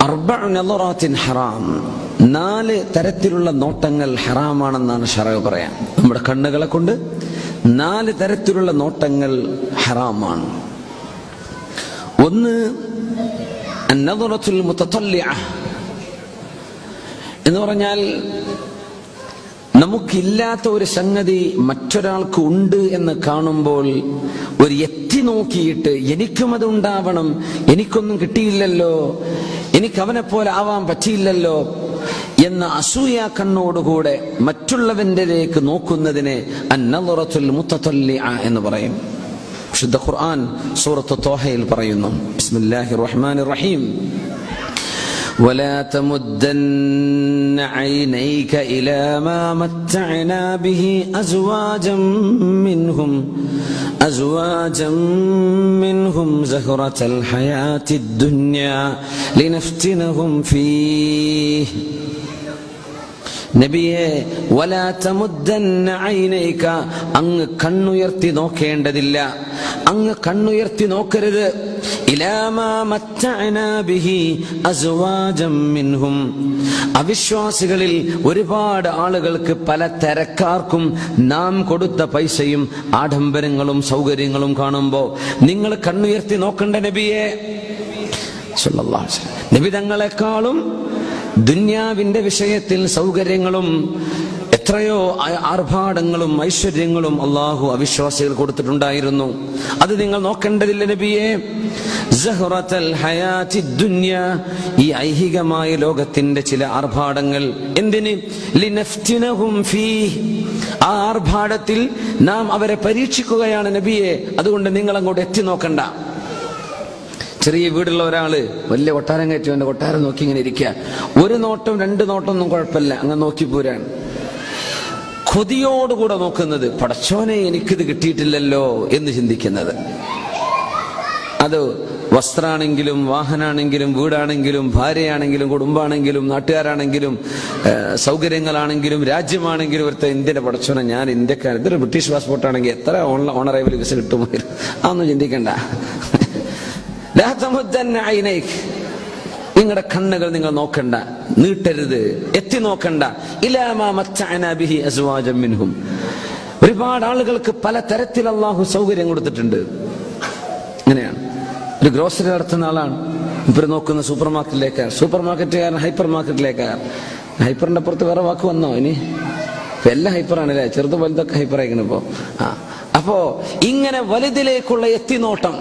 അർബഉ നളറാത്തിൻ ഹറാം, 4 തരത്തിലുള്ള നോട്ടങ്ങൾ ഹറാമാണെന്നാണ് ശറഅ് പറയാം. നമ്മുടെ കണ്ണുകളെ കൊണ്ട് 4 തരത്തിലുള്ള നോട്ടങ്ങൾ ഹറാമാണ്. ഒന്ന് അന്നദറത്തുൽ മുതതല്ലിഅ എന്ന് പറഞ്ഞാൽ നമുക്കില്ലാത്ത ഒരു സംഗതി മറ്റൊരാൾക്ക് ഉണ്ട് എന്ന് കാണുമ്പോൾ ഒരു എത്തി നോക്കിയിട്ട് എനിക്കും അത് ഉണ്ടാവണം, എനിക്കൊന്നും കിട്ടിയില്ലല്ലോ, എനിക്ക് അവനെ പോലെ ആവാൻ പറ്റിയില്ലല്ലോ എന്ന അസൂയ കണ്ണോടുകൂടെ മറ്റുള്ളവന്റെലേക്ക് നോക്കുന്നതിനെ അന്നദറത്തുൽ മുതതല്ലിഅ എന്ന് പറയും. വിശുദ്ധ ഖുർആൻ സൂറത്ത് ത്വാഹയിൽ പറയുന്നു, ബിസ്മില്ലാഹിർ റഹ്മാനിർ റഹീം, ولا تمدن عينيك إلى ما متعنا به أزواجا منهم زهرة الحياة الدنيا لنفتنهم فيه. നബിയെ വലാ തമുദ്ദന്ന ഐനൈക, അങ്ങ് കണ്ണുയർത്തി നോക്കേണ്ടതില്ല, അങ്ങ് കണ്ണുയർത്തി നോക്കരുത്. ഇലാ മാ മത്തഅനാ ബിഹി അസ്വാജം മിൻഹും, അവിശ്വാസികളിൽ ഒരുപാട് ആളുകൾക്ക്, പല തരക്കാർക്കും നാം കൊടുത്ത പൈസയും ആഡംബരങ്ങളും സൗകര്യങ്ങളും കാണുമ്പോ നിങ്ങൾ കണ്ണുയർത്തി നോക്കണ്ട നബിയെ സല്ലല്ലാഹു അലൈഹി വസല്ലം. നബി തങ്ങളെക്കാളും ദുന്യാവിന്റെ വിഷയത്തിൽ സൗകര്യങ്ങളും എത്രയോ ആർഭാടങ്ങളും ഐശ്വര്യങ്ങളും അള്ളാഹു അവിശ്വാസികൾ കൊടുത്തിട്ടുണ്ടായിരുന്നു. അത് നിങ്ങൾ നോക്കേണ്ടതില്ല നബിയെ. സഹറത്തുൽ ഹയാത്തി ദുനിയ, ഈ ഐഹികമായ ലോകത്തിന്റെ ചില ആർഭാടങ്ങൾ. എന്തിന്? ലിനഫ്തിനഹും ഫീഹ്, ആ ആർഭാടത്തിൽ നാം അവരെ പരീക്ഷിക്കുകയാണ് നബിയെ. അതുകൊണ്ട് നിങ്ങൾ അങ്ങോട്ട് എത്തി നോക്കണ്ട. ചെറിയ വീടുള്ള ഒരാള് വലിയ കൊട്ടാരം കയറ്റി അവന്റെ കൊട്ടാരം നോക്കി ഇങ്ങനെ ഇരിക്കുക. 1 നോട്ടം 2 നോട്ടം ഒന്നും കുഴപ്പമില്ല, അങ്ങ് നോക്കി പോരാണ്. കൊതിയോടുകൂടെ നോക്കുന്നത്, പടച്ചോനെ എനിക്കിത് കിട്ടിയിട്ടില്ലല്ലോ എന്ന് ചിന്തിക്കുന്നത്. അത് വസ്ത്രാണെങ്കിലും വാഹനാണെങ്കിലും വീടാണെങ്കിലും ഭാര്യയാണെങ്കിലും കുടുംബാണെങ്കിലും നാട്ടുകാരാണെങ്കിലും സൗകര്യങ്ങളാണെങ്കിലും രാജ്യമാണെങ്കിലും, ഒരുത്ത ഇന്ത്യയുടെ പടച്ചോനെ ഞാൻ ഇന്ത്യക്കാരൻ, ഇതൊരു ബ്രിട്ടീഷ് പാസ്പോർട്ടാണെങ്കിൽ എത്ര ഓണറൈവൽ വിസ കിട്ടുമായിരുന്നു, അതൊന്നും ചിന്തിക്കണ്ട. നിങ്ങളുടെ കണ്ണുകൾ നിങ്ങൾ നോക്കണ്ട, നീട്ടരുത്, എത്തി നോക്കണ്ട. ഒരുപാട് ആളുകൾക്ക് പല തരത്തിൽ അള്ളാഹു സൗകര്യം കൊടുത്തിട്ടുണ്ട്. അങ്ങനെയാണ്. ഒരു ഗ്രോസറി നടത്തുന്ന ആളാണ്, ഇപ്പൊ നോക്കുന്ന സൂപ്പർ മാർക്കറ്റുകാരൻ ഹൈപ്പർ മാർക്കറ്റിലേക്കാണ്. ഹൈപ്പറിന്റെ അപ്പുറത്ത് വേറെ വാക്ക് വന്നോ ഇനി? എല്ലാം ഹൈപ്പറാണല്ലേ, ചെറുത് വലുതൊക്കെ ഹൈപ്പർ ആയിരിക്കണം ഇപ്പോ. അപ്പോ ഇങ്ങനെ വലുതിലേക്കുള്ള എത്തിനോട്ടം,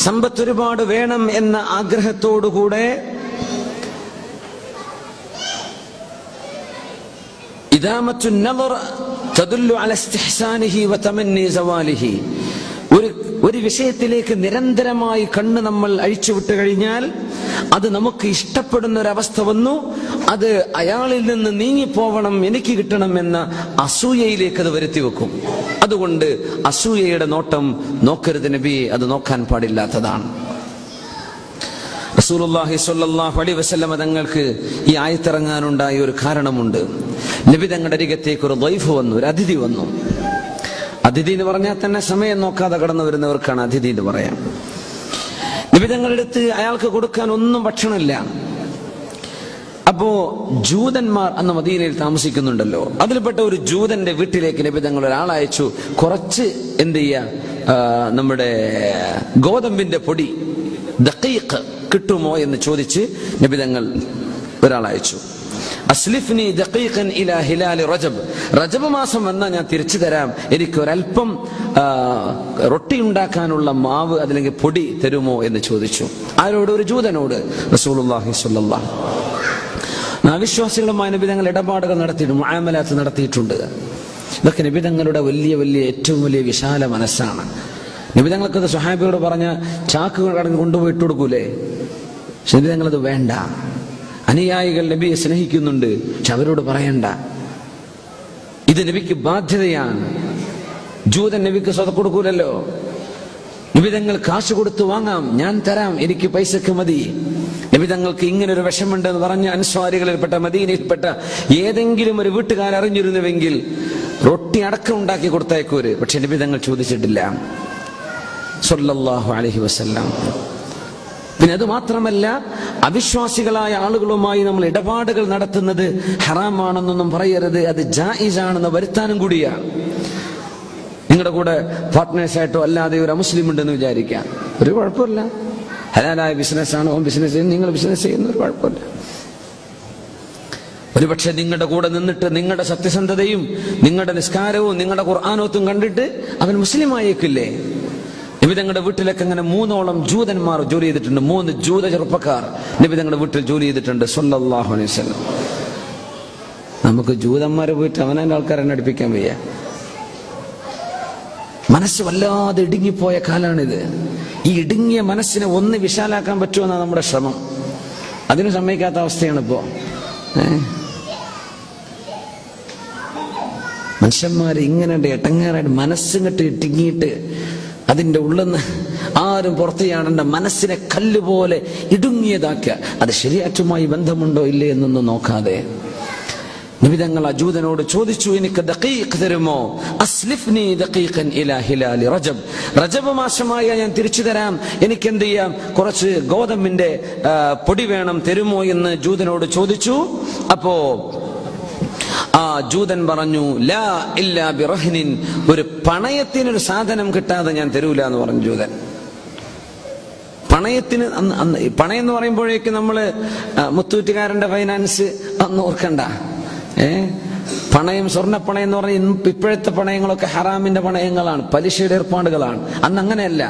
സമ്പത്ത് ഒരുപാട് വേണം എന്ന ആഗ്രഹത്തോടുകൂടെ ഇദാമത്തുൻ നളർ തദുല്ലു അലാ ഇസ്തിഹ്സാനിഹി വതമന്നി സവാലിഹി. ഒരു വിഷയത്തിലേക്ക് നിരന്തരമായി കണ്ണ് നമ്മൾ അഴിച്ചുവിട്ട് കഴിഞ്ഞാൽ അത് നമുക്ക് ഇഷ്ടപ്പെടുന്ന ഒരവസ്ഥ വന്നു, അത് അയാളിൽ നിന്ന് നീങ്ങിപ്പോവണം, എനിക്ക് കിട്ടണം എന്ന അസൂയയിലേക്ക് അത് വരുത്തി വെക്കും. അതുകൊണ്ട് അസൂയയുടെ നോട്ടം നോക്കരുത് നബിയെ, അത് നോക്കാൻ പാടില്ലാത്തതാണ്. റസൂലുള്ളാഹി സ്വല്ലല്ലാഹു അലൈഹി വസല്ലം തങ്ങൾക്ക് ഈ ആയത്തിറങ്ങാനുണ്ടായ ഒരു കാരണമുണ്ട്. നബി തങ്ങളുടെ അരികത്തേക്ക് ഒരു ദൈഫ് വന്നു, ഒരു അതിഥി വന്നു. അതിഥി എന്ന് പറഞ്ഞാൽ തന്നെ സമയം നോക്കാതെ കടന്നു വരുന്നവർക്കാണ് അതിഥി എന്ന് പറയാം. നബി തങ്ങളുടെ അടുത്ത് അയാൾക്ക് കൊടുക്കാൻ ഒന്നും ഭക്ഷണമില്ല. അപ്പോ ജൂതന്മാർ അന്ന് മദീനയിൽ താമസിക്കുന്നുണ്ടല്ലോ, അതിൽപ്പെട്ട ഒരു ജൂതന്റെ വീട്ടിലേക്ക് നബി തങ്ങൾ ഒരാളയച്ചു. കുറച്ച് എന്ത് ചെയ്യാ, നമ്മുടെ ഗോതമ്പിന്റെ പൊടി ദഖീഖ് കിട്ടുമോ എന്ന് ചോദിച്ച് നബി തങ്ങൾ ഒരാളയച്ചു. അസ്ലിഫ്നി ദഖീഖൻ ഇലാ ഹിലാൽ റജബ്, റജബ് മാസം വന്നാൽ ഞാൻ തിരിച്ചു തരാം, എനിക്ക് ഒരല്പം റൊട്ടി ഉണ്ടാക്കാനുള്ള മാവ് അല്ലെങ്കിൽ പൊടി തരുമോ എന്ന് ചോദിച്ചു. ആരോട്? ഒരു ജൂതനോട്. റസൂലുള്ളാഹി സ്വല്ലല്ലാഹു അലൈഹി വസല്ലം അവിശ്വാസികളുമായി നബി തങ്ങൾ ഇടപാടുകൾ നടത്തിയിട്ടുണ്ട്, മുആമലാത്ത് നടത്തിയിട്ടുണ്ട്. ഇതൊക്കെ നബി തങ്ങളുടെ വലിയ ഏറ്റവും വലിയ വിശാല മനസ്സാണ്. നബി തങ്ങൾക്ക് സ്വഹാബിയോട് പറഞ്ഞ ചാക്കുകൾ കടന്ന് കൊണ്ടുപോയിട്ട് കൊടുക്കൂലേ, നബി തങ്ങളത് വേണ്ട. അനുയായികൾ നബിയെ സ്നേഹിക്കുന്നുണ്ട്, പക്ഷെ അവരോട് പറയണ്ട, ഇത് നബിക്ക് ബാധ്യതയാണ്. ജൂതൻ നബിക്ക് സ്വതക്ക കൊടുക്കൂലല്ലോ. നബി തങ്ങൾ കാശ് കൊടുത്ത് വാങ്ങാം, ഞാൻ തരാം, എനിക്ക് പൈസക്ക് മതി. നബി തങ്ങൾക്ക് ഇങ്ങനെ ഒരു വിഷമുണ്ടെന്ന് പറഞ്ഞ അൻസ്വാരികളിൽപ്പെട്ട മദീനയിൽപ്പെട്ട ഏതെങ്കിലും ഒരു വീട്ടുകാരറിഞ്ഞിരുന്നുവെങ്കിൽ റൊട്ടി അടക്കം ഉണ്ടാക്കി കൊടുത്തേക്കൂര്. പക്ഷെ നബി തങ്ങൾ ചോദിച്ചിട്ടില്ല സല്ലല്ലാഹു അലൈഹി വസല്ലം. പിന്നെ അത് മാത്രമല്ല, അവിശ്വാസികളായ ആളുകളുമായി നമ്മൾ ഇടപാടുകൾ നടത്തുന്നത് ഹറാമാണെന്നൊന്നും പറയരുത്, അത് ജായിസാണെന്ന് വരുത്താനും കൂടിയാണ്. നിങ്ങളുടെ കൂടെ പാർട്ട്നേഴ്സായിട്ടോ അല്ലാതെ ഒരു മുസ്ലിം ഉണ്ടെന്ന് വിചാരിക്കാം, ഒരു കുഴപ്പമില്ല. ഹലാലായ ബിസിനസ്സാണ്, ഓൻ ബിസിനസ് ചെയ്യുന്നു, നിങ്ങൾ ബിസിനസ് ചെയ്യുന്ന ഒരു കുഴപ്പമില്ല. ഒരുപക്ഷെ നിങ്ങളുടെ കൂടെ നിന്നിട്ട് നിങ്ങളുടെ സത്യസന്ധതയും നിങ്ങളുടെ നിസ്കാരവും നിങ്ങളുടെ ഖുർആനോത്തും കണ്ടിട്ട് അവൻ മുസ്ലിം ആയേക്കില്ലേ? നബി തങ്ങളുടെ വീട്ടിലൊക്കെ അങ്ങനെ 3ഓളം ജൂതന്മാർ ജോലി ചെയ്തിട്ടുണ്ട്. 3 ജൂത ചെറുപ്പക്കാർ നബി തങ്ങളുടെ വീട്ടിൽ ജോലി ചെയ്തിട്ടുണ്ട് സല്ലല്ലാഹു അലൈഹി വസല്ലം. നമുക്ക് ജൂതന്മാരെ പോയിട്ട് അവനാൻ്റെ ആൾക്കാരെ അടുപ്പിക്കാൻ വയ്യ. മനസ്സ് വല്ലാതെ ഇടുങ്ങിപ്പോയ കാലാണിത്. ഈ ഇടുങ്ങിയ മനസ്സിനെ ഒന്ന് വിശാലാക്കാൻ പറ്റുമെന്നാണ് നമ്മുടെ ശ്രമം. അതിന് സമ്മതിക്കാത്ത അവസ്ഥയാണ് ഇപ്പോ. മനുഷ്യന്മാര് ഇങ്ങനെ എട്ടങ്ങാറായിട്ട് മനസ്സിങ്ങട്ട് ഇടുങ്ങിയിട്ട് അതിൻ്റെ ഉള്ളിന്ന് ആരും പുറത്തു ചാടേണ്ട മനസ്സിനെ കല്ലുപോലെ ഇടുങ്ങിയതാക്കുക. അത് ശരീഅത്തുമായി ബന്ധമുണ്ടോ ഇല്ലേ എന്നൊന്നും നോക്കാതെ നബി തങ്ങൾ അജൂതനോട് ചോദിച്ചു, എനിക്ക് ദഖീഖ് തരുമോ? അസ്ലിഫ്നി ദഖീഖൻ ഇലാ ഹിലാലി റജബ്. റജബ് മാസമായ ഞാൻ തിരിച്ചു തരാം, എനിക്ക് എന്ത് ചെയ്യാം, കുറച്ച് ഗോതമ്പിന്റെ പൊടി വേണം, തരുമോ എന്ന് ജൂതനോട് ചോദിച്ചു. അപ്പോ ആ ജൂതൻ പറഞ്ഞു, ലാ ഇല്ലാ ബിറഹ്നിൻ, ഒരു പണയത്തിനൊരു സാധനം കിട്ടാതെ ഞാൻ തരൂല എന്ന് പറഞ്ഞു ജൂതൻ. പണയത്തിന് പണയം എന്ന് പറയുമ്പോഴേക്ക് നമ്മള് മുത്തൂറ്റുകാരന്റെ ഫൈനാൻസ് അന്ന് ഓർക്കണ്ട. പണയം, സ്വർണ്ണപ്പണയം എന്ന് പറഞ്ഞാൽ ഇപ്പോഴത്തെ പണയങ്ങളൊക്കെ ഹറാമിന്റെ പണയങ്ങളാണ്, പലിശയുടെ ഏർപ്പാടുകളാണ്. അന്ന് അങ്ങനെയല്ല.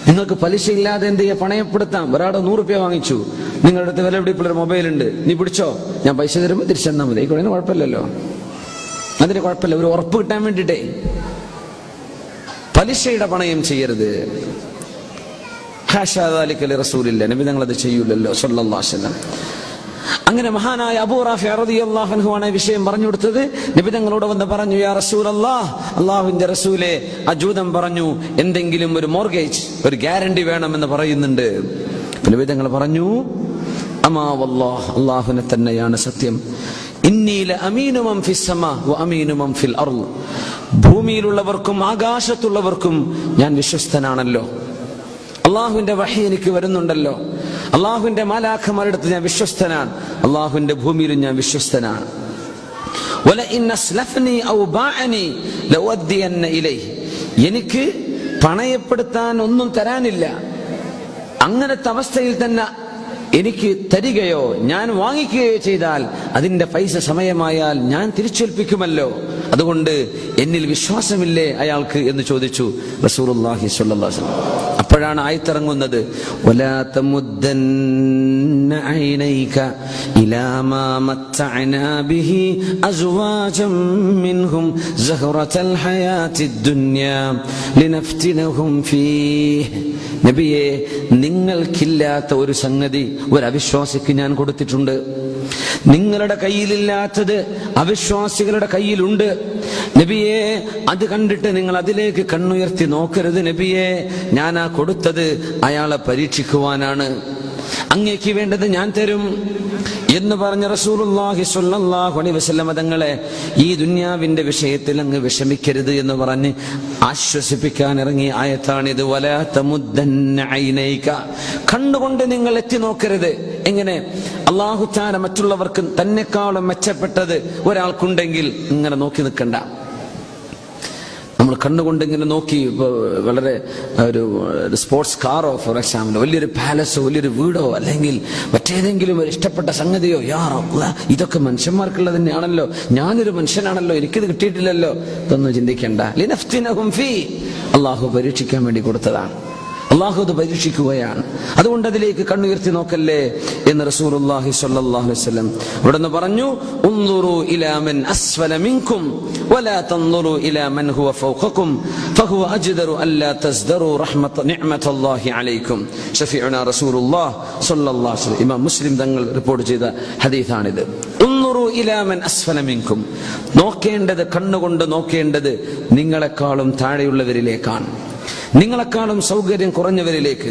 നിങ്ങൾക്ക് പലിശ ഇല്ലാതെ എന്ത് ചെയ്യാം, പണയപ്പെടുത്താം. ഒരാളെ 100 രൂപ വാങ്ങിച്ചു, നിങ്ങളുടെ അടുത്ത് വില പിടിപ്പുള്ളൊരു മൊബൈൽ ഉണ്ട്, നീ പിടിച്ചോ, ഞാൻ പൈസ തരുമ്പോൾ തിരിച്ചെന്നാൽ മതി. അതിന് കുഴപ്പമില്ലല്ലോ, അതിന് കുഴപ്പമില്ല. ഒരു ഉറപ്പ് കിട്ടാൻ വേണ്ടിയിട്ടേ പലിശയുടെ പണയം ചെയ്യരുത്. ഹാഷാ ദാലിക ലിറസൂലില്ലാഹ്, നബി തങ്ങളത് ചെയ്യൂലല്ലോ സല്ലല്ലാഹു അലൈഹി വസല്ലം. അങ്ങനെ മഹാനായ അബൂ റാഫി റളിയല്ലാഹു അൻഹു ആണ് വിഷയം പറഞ്ഞു കൊടുത്തത്. നബി തങ്ങളോട് വന്ന് പറഞ്ഞു, യാ റസൂലല്ലാഹ്, അല്ലാഹുവിന്റെ റസൂലേ, അജൂതൻ പറഞ്ഞു എന്തെങ്കിലും ഒരു മോർഗേജ്, ഒരു ഗ്യാരണ്ടി വേണമെന്ന് പറയുന്നുണ്ട്. നബി തങ്ങൾ പറഞ്ഞു, അമാ വല്ലാഹ്, അല്ലാഹുവിനെ തന്നെയാണ് സത്യം, ഇന്നി ലഅമീനു മൻ ഫിസ് സമാ വ അമീനു മൻ ഫിൽ അർള്, ഭൂമിയിലുള്ളവർക്കും ആകാശത്തുള്ളവർക്കും ഞാൻ വിശ്വസ്തനാണല്ലോ. അള്ളാഹുവിന്റെ വഹി എനിക്ക് വരുന്നുണ്ടല്ലോ, അള്ളാഹുവിന്റെ മാലാഖമാരടുത്ത് ഞാൻ വിശ്വസ്തനാണ്, അള്ളാഹുവിന്റെ ഭൂമിയിലും ഞാൻ വിശ്വസ്തനാണ്. എനിക്ക് പണയപ്പെടുത്താൻ ഒന്നും തരാനില്ല, അങ്ങനത്തെ അവസ്ഥയിൽ തന്നെ എനിക്ക് തരികയോ ഞാൻ വാങ്ങിക്കുകയോ ചെയ്താൽ അതിന്റെ പൈസ സമയമായാൽ ഞാൻ തിരിച്ചേൽപ്പിക്കുമല്ലോ. അതുകൊണ്ട് എന്നിൽ വിശ്വാസമില്ലേ അയാൾക്ക് എന്ന് ചോദിച്ചു റസൂലുള്ളാഹി സ്വല്ലല്ലാഹു അലൈഹി വസല്ലം. അപ്പോഴാണ് ആയത്തിറങ്ങുന്നത്, വലാ തമുദ്ദന്ന ഐനൈക ഇലാ മാ മത്തഅനാ ബിഹി അസ്വാജം മിൻഹും സഹറത്തൽ ഹയാത്തിദ് ദുനിയാ ലിനഫ്തിനഹും ഫീഹ്. നബിയെ, നിങ്ങൾക്കില്ലാത്ത ഒരു സംഗതി ഒരു അവിശ്വാസിക്ക് ഞാൻ കൊടുത്തിട്ടുണ്ട്. നിങ്ങളുടെ കയ്യിലില്ലാത്തത് അവിശ്വാസികളുടെ കയ്യിലുണ്ട്. നബിയെ, അത് കണ്ടിട്ട് നിങ്ങൾ അതിലേക്ക് കണ്ണുയർത്തി നോക്കരുത്. നബിയെ, ഞാൻ ആ കൊടുത്തത് അയാളെ പരീക്ഷിക്കുവാനാണ്, അങ്ങേക്ക് വേണ്ടത് ഞാൻ തരും എന്ന് പറഞ്ഞ റസൂലുള്ളാഹി സ്വല്ലല്ലാഹു അലൈഹി വസല്ലം തങ്ങളെ ഈ ദുനിയാവിന്റെ വിഷയത്തിൽ അങ്ങ് വിഷമിക്കരുത് എന്ന് പറഞ്ഞ് ആശ്വസിപ്പിക്കാൻ ഇറങ്ങിയ ആയത്താണിത്. വലാ തമുദ്ദന്ന ഐനൈക, കണ്ണുകൊണ്ട് നിങ്ങൾ എത്തി നോക്കരുത്. എങ്ങനെ? അല്ലാഹു തആല മറ്റുള്ളവർക്ക് തന്നെക്കാളും മെച്ചപ്പെട്ടത് ഒരാൾക്കുണ്ടെങ്കിൽ ഇങ്ങനെ നോക്കി നിൽക്കണ്ട. നമ്മൾ കണ്ണുകൊണ്ടിങ്ങനെ നോക്കി, വളരെ ഒരു സ്പോർട്സ് കാറോ ഫോർ എക്സാമ്പിൾ, വലിയൊരു പാലസോ വലിയൊരു വീടോ അല്ലെങ്കിൽ മറ്റേതെങ്കിലും ഒരു ഇഷ്ടപ്പെട്ട സംഗതിയോ, ഇതൊക്കെ മനുഷ്യന്മാർക്കുള്ളത് തന്നെയാണല്ലോ, ഞാനൊരു മനുഷ്യനാണല്ലോ, എനിക്കിത് കിട്ടിയിട്ടില്ലല്ലോ, ഇതൊന്നും ചിന്തിക്കേണ്ട. ലിനഫ്തിനഹും ഫീ, അള്ളാഹു പരീക്ഷിക്കാൻ വേണ്ടി കൊടുത്തതാണ്, അള്ളാഹു അത് പരീക്ഷിക്കുകയാണ്. അതുകൊണ്ട് അതിലേക്ക് കണ്ണുയർത്തി നോക്കല്ലേ എന്ന് റസൂലുള്ളാഹി സ്വല്ലല്ലാഹു അലൈഹി വസല്ലം ഇവിടുന്ന് പറഞ്ഞു, ഉൻദുറു ഇലാ മൻ അസ്ഫല മിൻകും വലാ തൻദുറു ഇലാ മൻ ഹുവ ഫൗഖകും ഫഹുവ അജ്ദറു അല്ലാ തസ്ദറു നിഅമതല്ലാഹി അലൈക്കും. ശഫീഉനാ റസൂലുള്ളാഹി സ്വല്ലല്ലാഹു അലൈഹി വസല്ലം. ഇമാം മുസ്ലിം തങ്ങൾ റിപ്പോർട്ട് ചെയ്ത ഹദീസാണിത്. ഉൻദുറു ഇലാ മൻ അസ്ഫല മിൻകും, നോക്കേണ്ടത്, കണ്ണുകൊണ്ട് നോക്കേണ്ടത് നിങ്ങളെക്കാളും താഴെയുള്ളവരിലേക്കാണ്, നിങ്ങളെക്കാളും സൗകര്യം കുറഞ്ഞവരിലേക്ക്.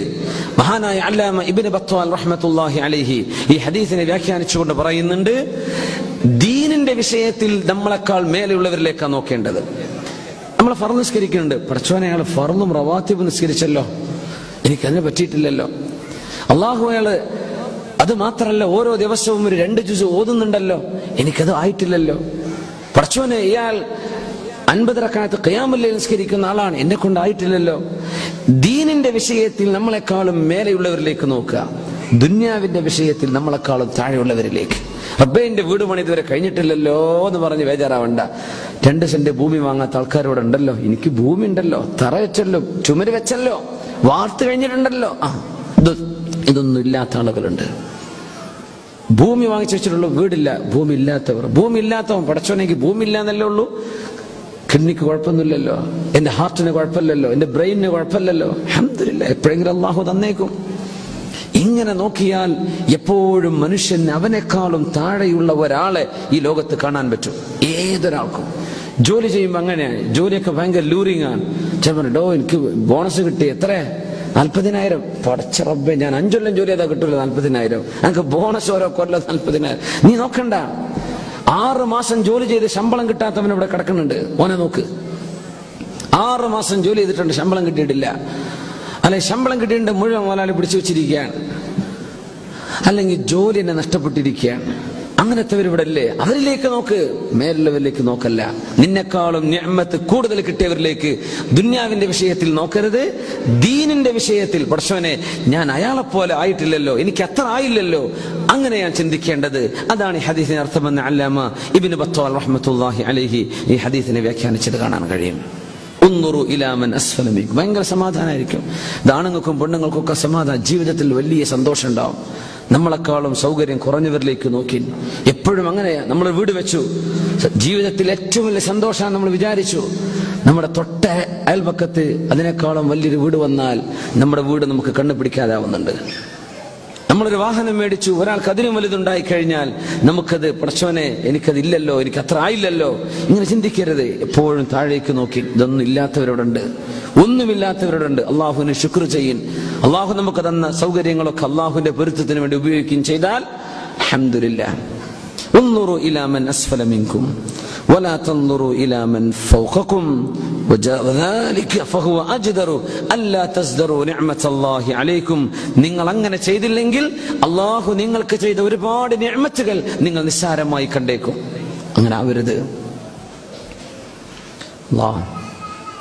മഹാനായ അല്ലാമ ഇബ്നു ബത്വാൽ റഹ്മത്തുള്ളാഹി അലൈഹി ഈ ഹദീസിനെ വ്യാഖ്യാനിച്ചുകൊണ്ട് പറയുന്നുണ്ട്, ദീനിന്റെ വിഷയത്തിൽ നമ്മളെക്കാൾ മേലെയുള്ളവരിലേക്കാണ് നോക്കേണ്ടത്. നമ്മൾ ഫർള് നിസ്കരിക്കുന്നുണ്ട്, പടച്ചോനെ, അയാൾ ഫർളും റവാത്തിബും നിസ്കരിച്ചല്ലോ, എനിക്കതിനെ പറ്റിയിട്ടില്ലല്ലോ. അള്ളാഹു അയാള് അത് മാത്രല്ല ഓരോ ദിവസവും ഒരു 2 ജുസ് ഓതുന്നുണ്ടല്ലോ, എനിക്കത് ആയിട്ടില്ലല്ലോ. പടച്ചോനെ, ഇയാൾ 50 റക്അത്ത് ഖിയാമുൽ ലൈൽ നിസ്കരിക്കുന്ന ആളാണ്, എന്നെ കൊണ്ടായിട്ടില്ലല്ലോ. ദീനിന്റെ വിഷയത്തിൽ നമ്മളെക്കാളും മേലെയുള്ളവരിലേക്ക് നോക്കുക, ദുന്യാവിന്റെ വിഷയത്തിൽ നമ്മളെക്കാളും താഴെയുള്ളവരിലേക്ക്. റബ്ബേ, എന്റെ വീട് പണി ഇതുവരെ കഴിഞ്ഞിട്ടില്ലല്ലോ എന്ന് പറഞ്ഞ് ബേജാറാവണ്ട. 2 സെന്റ് ഭൂമി വാങ്ങാത്ത ആൾക്കാരോടുണ്ടല്ലോ, എനിക്ക് ഭൂമി ഉണ്ടല്ലോ, തറ വെച്ചല്ലോ, ചുമര് വെച്ചല്ലോ, വാർത്ത് കഴിഞ്ഞിട്ടുണ്ടല്ലോ. ഇതൊന്നും ഇല്ലാത്ത ആളുകളുണ്ട്. ഭൂമി വാങ്ങിച്ചു വെച്ചിട്ടുള്ളൂ, വീടില്ല. ഭൂമി ഇല്ലാത്തവൻ പടച്ചോനെങ്കിൽ ഭൂമി ഇല്ലാന്നല്ലേ ഉള്ളൂ. കിഡ്നിക്ക് കുഴപ്പമൊന്നുമില്ലല്ലോ, എന്റെ ഹാർട്ടിന് കുഴപ്പമില്ലല്ലോ, എന്റെ ബ്രെയിനിന് കുഴപ്പമില്ലല്ലോ. അൽഹംദുലില്ലാഹ്, എപ്പോഴെങ്കിലും അള്ളാഹു തന്നേക്കും. ഇങ്ങനെ നോക്കിയാൽ എപ്പോഴും മനുഷ്യന് അവനേക്കാളും താഴെയുള്ള ഒരാളെ ഈ ലോകത്ത് കാണാൻ പറ്റും. ഏതൊരാൾക്കും ജോലി ചെയ്യുമ്പോൾ അങ്ങനെയാണ്. ജോലിയൊക്കെ ഭയങ്കര ലൂറിങ് ആണ്. ചിലപ്പോൾ എനിക്ക് ബോണസ് കിട്ടി, എത്ര 40,000. പടച്ച റബ്ബേ, ഞാൻ 5 കൊല്ലം ജോലി ചെയ്താൽ കിട്ടൂല 40,000. എനിക്ക് ബോണസ് ഓരോ കൊല്ലം 40,000. നീ നോക്കണ്ട, 6 മാസം ജോലി ചെയ്ത് ശമ്പളം കിട്ടാത്തവൻ ഇവിടെ കിടക്കുന്നുണ്ട്. ഓനെ നോക്ക്, 6 മാസം ജോലി ചെയ്തിട്ടുണ്ട്, ശമ്പളം കിട്ടിയിട്ടില്ല. അല്ലെ, ശമ്പളം കിട്ടിയിട്ട് മുഴുവൻ മുതലാളി പിടിച്ചു വെച്ചിരിക്കുകയാണ്, അല്ലെങ്കിൽ ജോലി തന്നെ നഷ്ടപ്പെട്ടിരിക്കുകയാണ്. അങ്ങനത്തെവർ ഇവിടെ അല്ലേ? അവരിലേക്ക് നോക്ക്, മേലുള്ളവരിലേക്ക് നോക്കല്ല. നിന്നെക്കാളും നിഅമത്ത് കൂടുതൽ കിട്ടിയവരിലേക്ക് ദുന്യാവിന്റെ വിഷയത്തിൽ നോക്കരുത്. ദീനിന്റെ വിഷയത്തിൽ പടച്ചോനെ, ഞാൻ അയാളെപ്പോലെ ആയിട്ടില്ലല്ലോ, എനിക്ക് അത്ര ആയില്ലല്ലോ, അങ്ങനെ ഞാൻ ചിന്തിക്കേണ്ടത്. അതാണ് ഈ ഹദീസിന് അർത്ഥമെന്ന് അല്ലാമ ഇബ്നു ബത്വാൽ റഹ്മത്തുള്ളാഹി അലൈഹി ഈ ഹദീസിനെ വ്യാഖ്യാനിച്ചത് കാണാൻ കഴിയും. ഭയങ്കര സമാധാനമായിരിക്കും. ആണുങ്ങൾക്കും പെണ്ണുങ്ങൾക്കും ഒക്കെ സമാധാനം, ജീവിതത്തിൽ വലിയ സന്തോഷം ഉണ്ടാവും. നമ്മളെക്കാളും സൗകര്യം കുറഞ്ഞവരിലേക്ക് നോക്കി. എപ്പോഴും അങ്ങനെയാ. നമ്മൾ വീട് വെച്ചു, ജീവിതത്തിൽ ഏറ്റവും വലിയ സന്തോഷമാണ് നമ്മൾ വിചാരിച്ചു. നമ്മുടെ തൊട്ട അയൽപക്കത്ത് അതിനേക്കാളും വലിയൊരു വീട് വന്നാൽ നമ്മുടെ വീട് നമുക്ക് കണ്ണു പിടിക്കാതാവുന്നുണ്ട്. നമ്മളൊരു വാഹനം മേടിച്ചു, ഒരാൾക്ക് അതിനും വലുതുണ്ടായി കഴിഞ്ഞാൽ നമുക്കത് പടച്ചോനെ, എനിക്കതില്ലല്ലോ, എനിക്ക് അത്ര ആയില്ലല്ലോ, ഇങ്ങനെ ചിന്തിക്കരുത്. എപ്പോഴും താഴേക്ക് നോക്കി. ഇതൊന്നും ഇല്ലാത്തവരോടുണ്ട്, ഒന്നുമില്ലാത്തവരോടുണ്ട്. അള്ളാഹുവിന് ശുക്ർ ചെയ്യും. അള്ളാഹു നമുക്ക് തന്ന സൗകര്യങ്ങളൊക്കെ അള്ളാഹുവിന്റെ പൊരുത്തത്തിന് വേണ്ടി ഉപയോഗിക്കുകയും ചെയ്താൽ അൽഹംദുലില്ലാഹ്. ഉൻദുറു ഇലാ മൻ അസ്ഫല മിൻകും വലാ തൻദുറു ഇലാ മൻ ഫൗഖകും വദാലിക ഫഹുവ അജ്ദറു അല്ലാ തസ്ദറു നിഅമത്തല്ലാഹി അലൈക്കും. നിങ്ങൾ അങ്ങനെ ചെയ്തില്ലെങ്കിൽ അള്ളാഹു നിങ്ങൾക്ക് ചെയ്ത ഒരുപാട് നിഅമത്തുകൾ നിങ്ങൾ നിസ്സാരമായി കണ്ടേക്കും. അങ്ങനെ ആവരുത്.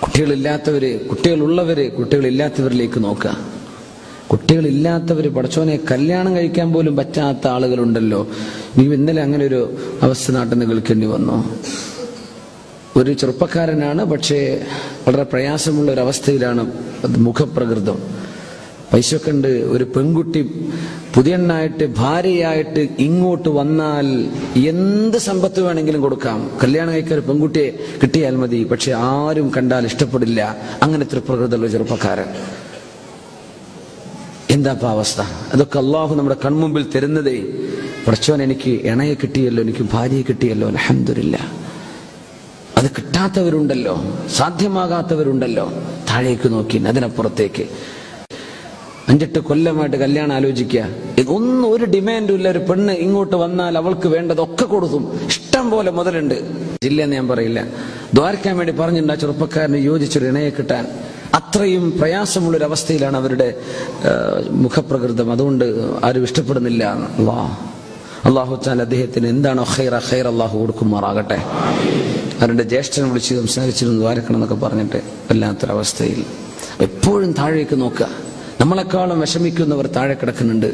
കുട്ടികളില്ലാത്തവര്, കുട്ടികളുള്ളവര്, കുട്ടികളില്ലാത്തവരിലേക്ക് നോക്കുക. കുട്ടികളില്ലാത്തവര് പടച്ചോനെ കല്യാണം കഴിക്കാൻ പോലും പറ്റാത്ത ആളുകളുണ്ടല്ലോ. ഇന്നലെ അങ്ങനെ ഒരു അവസ്ഥ നാട്ടിൽ നിന്ന് കേൾക്കേണ്ടി വന്നു. ഒരു ചെറുപ്പക്കാരനാണ്, പക്ഷേ വളരെ പ്രയാസമുള്ള ഒരു അവസ്ഥയിലാണ്. മുഖപ്രകൃതം, പൈസയൊക്കെ ഉണ്ട്. ഒരു പെൺകുട്ടി പുതിയണ്ണായിട്ട് ഭാര്യയായിട്ട് ഇങ്ങോട്ട് വന്നാൽ എന്ത് സമ്പത്ത് വേണമെങ്കിലും കൊടുക്കാം. കല്യാണം കഴിക്കാൻ ഒരു പെൺകുട്ടിയെ കിട്ടിയാൽ മതി. പക്ഷെ ആരും കണ്ടാൽ ഇഷ്ടപ്പെടില്ല. അങ്ങനത്തെ ഒരു പ്രകൃതമുള്ള ചെറുപ്പക്കാരൻ. എന്താ അവസ്ഥ? അതൊക്കെ അള്ളാഹു നമ്മുടെ കൺമുമ്പിൽ തരുന്നതേ. പടച്ചോൻ, എനിക്ക് ഇണയെ കിട്ടിയല്ലോ, എനിക്ക് ഭാര്യയെ കിട്ടിയല്ലോ, അൽഹംദുലില്ലാഹ്. അത് കിട്ടാത്തവരുണ്ടല്ലോ, സാധ്യമാകാത്തവരുണ്ടല്ലോ. താഴേക്ക് നോക്കി, അതിനപ്പുറത്തേക്ക് 5-8 കൊല്ലമായിട്ട് കല്യാണം ആലോചിക്കുക. ഇതൊന്നും ഒരു ഡിമാൻഡും ഇല്ല. ഒരു പെണ്ണ് ഇങ്ങോട്ട് വന്നാൽ അവൾക്ക് വേണ്ടതൊക്കെ കൊടുക്കും. ഇഷ്ടം പോലെ മുതലുണ്ട്. ജില്ലെന്ന് ഞാൻ പറയില്ല. ദ്വാരക്കാൻ വേണ്ടി പറഞ്ഞിട്ടുണ്ട് ആ ചെറുപ്പക്കാരന് യോജിച്ചൊരു ഇണയെ കിട്ടാൻ. അത്രയും പ്രയാസമുള്ളൊരവസ്ഥയിലാണ് അവരുടെ മുഖപ്രകൃതം. അതുകൊണ്ട് ആരും ഇഷ്ടപ്പെടുന്നില്ല. അള്ളാഹു താല അദ്ദേഹത്തിന് എന്താണോ ഖൈർ അള്ളാഹു കൊടുക്കുമാറാകട്ടെ. അവരുടെ ജ്യേഷ്ഠനെ വിളിച്ച് സംസാരിച്ചിരുന്നു, ദ്വാരക്കണം എന്നൊക്കെ പറഞ്ഞിട്ട്. വല്ലാത്തൊരവസ്ഥയിൽ എപ്പോഴും താഴേക്ക് നോക്കുക. നമ്മളെക്കാളും വിഷമിക്കുന്നവർ താഴെ കിടക്കുന്നുണ്ട്.